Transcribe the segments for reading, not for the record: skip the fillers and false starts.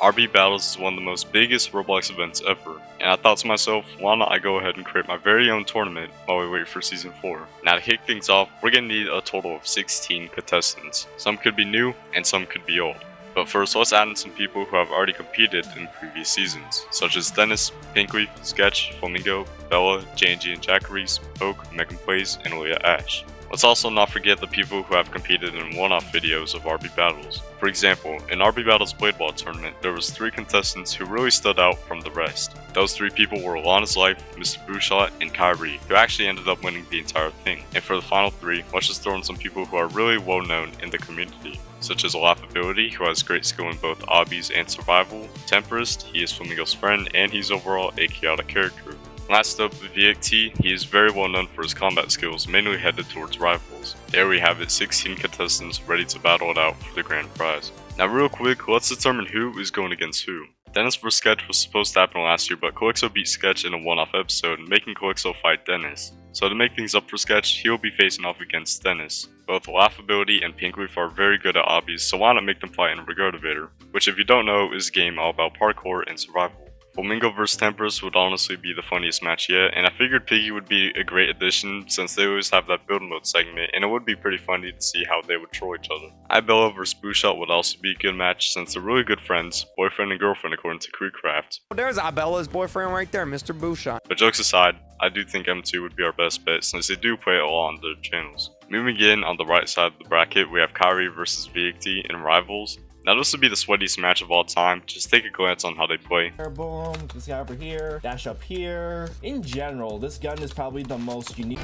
RB Battles is one of the most biggest Roblox events ever, and I thought to myself, why not I go ahead and create my very own tournament while we wait for Season 4. Now to kick things off, we're going to need a total of 16 contestants. Some could be new, and some could be old. But first, let's add in some people who have already competed in previous seasons, such as Dennis, Pinkleaf, Sketch, Flamingo, Bella, JNG and Jackaries, Poke, Megan Plays, and Leah Ash. Let's also not forget the people who have competed in one-off videos of RB Battles. For example, in RB Battles Blade Ball tournament, there was 3 contestants who really stood out from the rest. Those 3 people were Lana's Life, Mr. Bouchot, and Kyrie, who actually ended up winning the entire thing. And for the final 3, let's just throw in some people who are really well known in the community, such as Laughability, who has great skill in both obbies and survival, Temperist, he is Flamingo's friend, and he's overall a chaotic character. Last up, VXT, he is very well known for his combat skills, mainly headed towards rivals. There we have it, 16 contestants ready to battle it out for the grand prize. Now real quick, let's determine who is going against who. Dennis vs Sketch was supposed to happen last year, but Calyxo beat Sketch in a one-off episode, making Calyxo fight Dennis. So to make things up for Sketch, he'll be facing off against Dennis. Both Laughability and Pinkleaf are very good at obbies, so why not make them fight in a Regurgitator, which if you don't know is a game all about parkour and survival. Flamingo vs Temperist would honestly be the funniest match yet, and I figured Piggy would be a great addition since they always have that build mode segment, and it would be pretty funny to see how they would troll each other. Ibella vs Bouchot would also be a good match since they're really good friends, boyfriend and girlfriend according to Creekcraft. There's Ibella's boyfriend right there, Mr. Bouchot. But jokes aside, I do think M2 would be our best bet since they do play a lot on their channels. Moving in on the right side of the bracket, we have Kyrie vs VXT in Rivals. Now this would be the sweatiest match of all time, just take a glance on how they play. Boom, this guy over here, dash up here. In general, this gun is probably the most unique.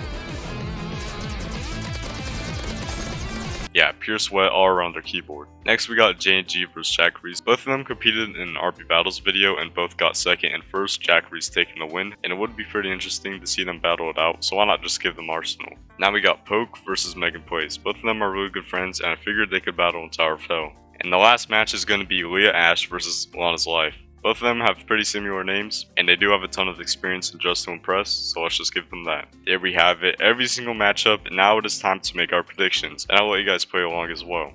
Yeah, pure sweat all around their keyboard. Next we got JNG vs Jackaries. Both of them competed in an RB Battles video and both got second and first, Jackaries taking the win, and it would be pretty interesting to see them battle it out, so why not just give them Arsenal. Now we got Poke vs Megan Plays. Both of them are really good friends and I figured they could battle in Tower of Hell. And the last match is going to be Leah Ash versus Lana's Life. Both of them have pretty similar names, and they do have a ton of experience in Just to Impress, so let's just give them that. There we have it, every single matchup, and now it is time to make our predictions, and I'll let you guys play along as well.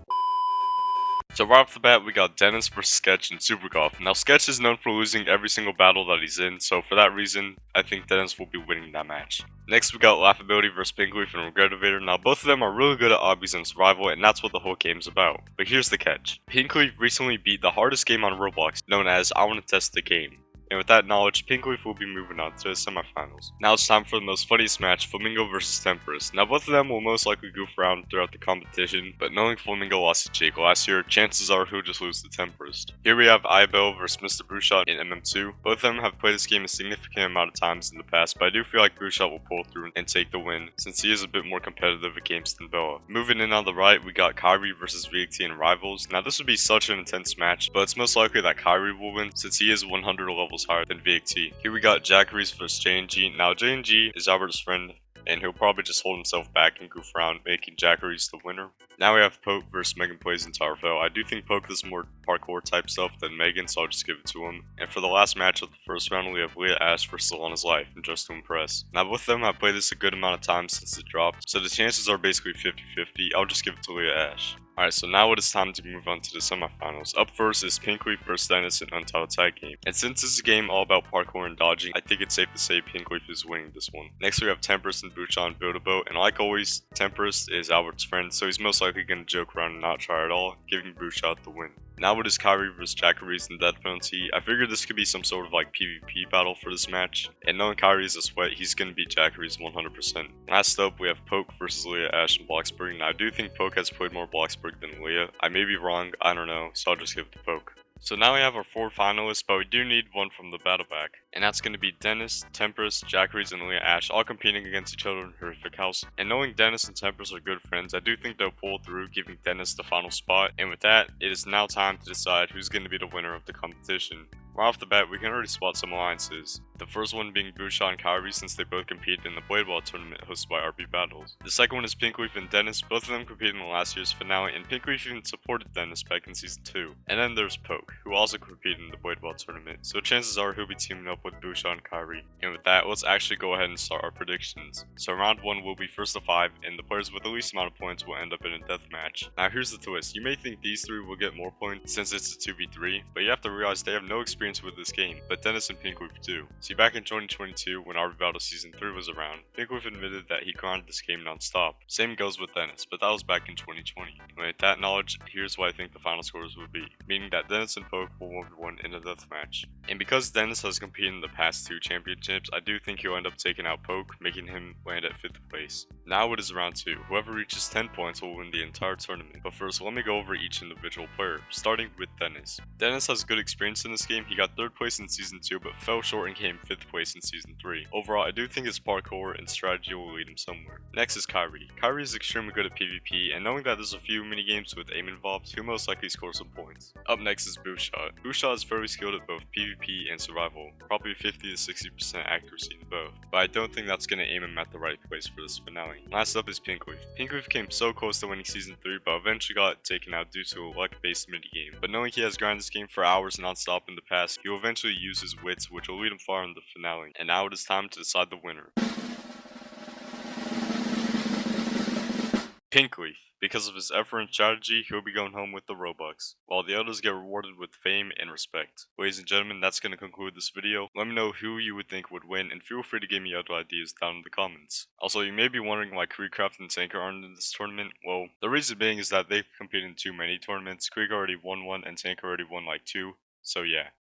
So right off the bat, we got Dennis vs Sketch and Super Golf. Now Sketch is known for losing every single battle that he's in, so for that reason, I think Dennis will be winning that match. Next we got Laughability vs Pinkleaf and Regurgitator. Now both of them are really good at obbies and survival, and that's what the whole game's about. But here's the catch. Pinkleaf recently beat the hardest game on Roblox, known as I Wanna Test the Game. And with that knowledge, Pinkleaf will be moving on to the semifinals. Now it's time for the most funniest match, Flamingo vs Temperist. Now both of them will most likely goof around throughout the competition, but knowing Flamingo lost to Jake last year, chances are he'll just lose to Temperist. Here we have Ibel vs Mr. Bouchot in MM2. Both of them have played this game a significant amount of times in the past, but I do feel like Bouchot will pull through and take the win, since he is a bit more competitive at games than Bella. Moving in on the right, we got Kyrie vs VXT in Rivals. Now this would be such an intense match, but it's most likely that Kyrie will win, since he is 100 levels higher than VXT. Here we got Jackaries vs JNG. Now JNG is Albert's friend, and he'll probably just hold himself back and goof around, making Jackaries the winner. Now we have Poke vs Megan Plays in Tower of Hell. I do think Poke does more parkour type stuff than Megan, so I'll just give it to him. And for the last match of the first round, we have Leah Ash vs Lana's Life, and Just to Impress. Now both of them have played this a good amount of times since it dropped, so the chances are basically 50-50. I'll just give it to Leah Ash. Alright, so now it is time to move on to the semifinals. Up first is Pinkleaf vs Dennis in Untitled Tag Game. And since this is a game all about parkour and dodging, I think it's safe to say Pinkleaf is winning this one. Next we have Temperist and Bouchot and Build-A-Boat, and like always, Temperist is Albert's friend, so he's most likely going to joke around and not try at all, giving Bouchot the win. Now it is Kyrie vs Jackaries in Death Penalty. I figured this could be some sort of like PvP battle for this match, and knowing Kyrie is a sweat, he's going to beat Jackaries 100%. Last up, we have Poke vs Leah Ash in Bloxburg. Now I do think Poke has played more Bloxburg than Leah. I may be wrong, I don't know, so I'll just give it to Poke. So now we have our 4 finalists, but we do need one from the battle back. And that's going to be Dennis, Temperist, Jackaries, and Leah Ash, all competing against each other in Horrific House. And knowing Dennis and Temperist are good friends, I do think they'll pull through, giving Dennis the final spot. And with that, it is now time to decide who's going to be the winner of the competition. Right off the bat, we can already spot some alliances. The first one being Busha and Kairi, since they both competed in the Blade Ball tournament hosted by RP Battles. The second one is Pinkleaf and Dennis, both of them competed in the last year's finale, and Pinkleaf even supported Dennis back in season 2. And then there's Poke, who also competed in the Blade Ball tournament, so chances are he'll be teaming up with Busha and Kairi. And with that, let's actually go ahead and start our predictions. So round 1 will be first to 5, and the players with the least amount of points will end up in a death match. Now here's the twist, you may think these 3 will get more points since it's a 2v3, but you have to realize they have no experience with this game, but Dennis and Pinkleaf do. See, back in 2022, when RP Battle Season 3 was around, Pinkleaf admitted that he grinded this game non-stop. Same goes with Dennis, but that was back in 2020. And with that knowledge, here's what I think the final scores would be, meaning that Dennis and Poke will 1v1 in a deathmatch. And because Dennis has competed in the past 2 championships, I do think he'll end up taking out Poke, making him land at 5th place. Now it is round 2. Whoever reaches 10 points will win the entire tournament. But first, let me go over each individual player, starting with Dennis. Dennis has good experience in this game. He got 3rd place in season 2, but fell short and came 5th place in season 3. Overall, I do think his parkour and strategy will lead him somewhere. Next is Kairi. Kairi is extremely good at PvP, and knowing that there's a few minigames with aim involved, he'll most likely score some points. Up next is Busha. Busha is very skilled at both PvP and survival, probably 50 to 60% accuracy in both, but I don't think that's going to aim him at the right place for this finale. Last up is Pinkleaf. Pinkleaf came so close to winning season 3, but eventually got taken out due to a luck-based minigame. But knowing he has grinded this game for hours non-stop in the past, he will eventually use his wits, which will lead him far in the finale. And now it is time to decide the winner. Pinkleaf. Because of his effort and strategy, he'll be going home with the Robux, while the others get rewarded with fame and respect. Ladies and gentlemen, that's going to conclude this video. Let me know who you would think would win, and feel free to give me other ideas down in the comments. Also, you may be wondering why Creekcraft and Tanker aren't in this tournament. Well, the reason being is that they've competed in too many tournaments. Creek already won one, and Tanker already won like 2. So yeah.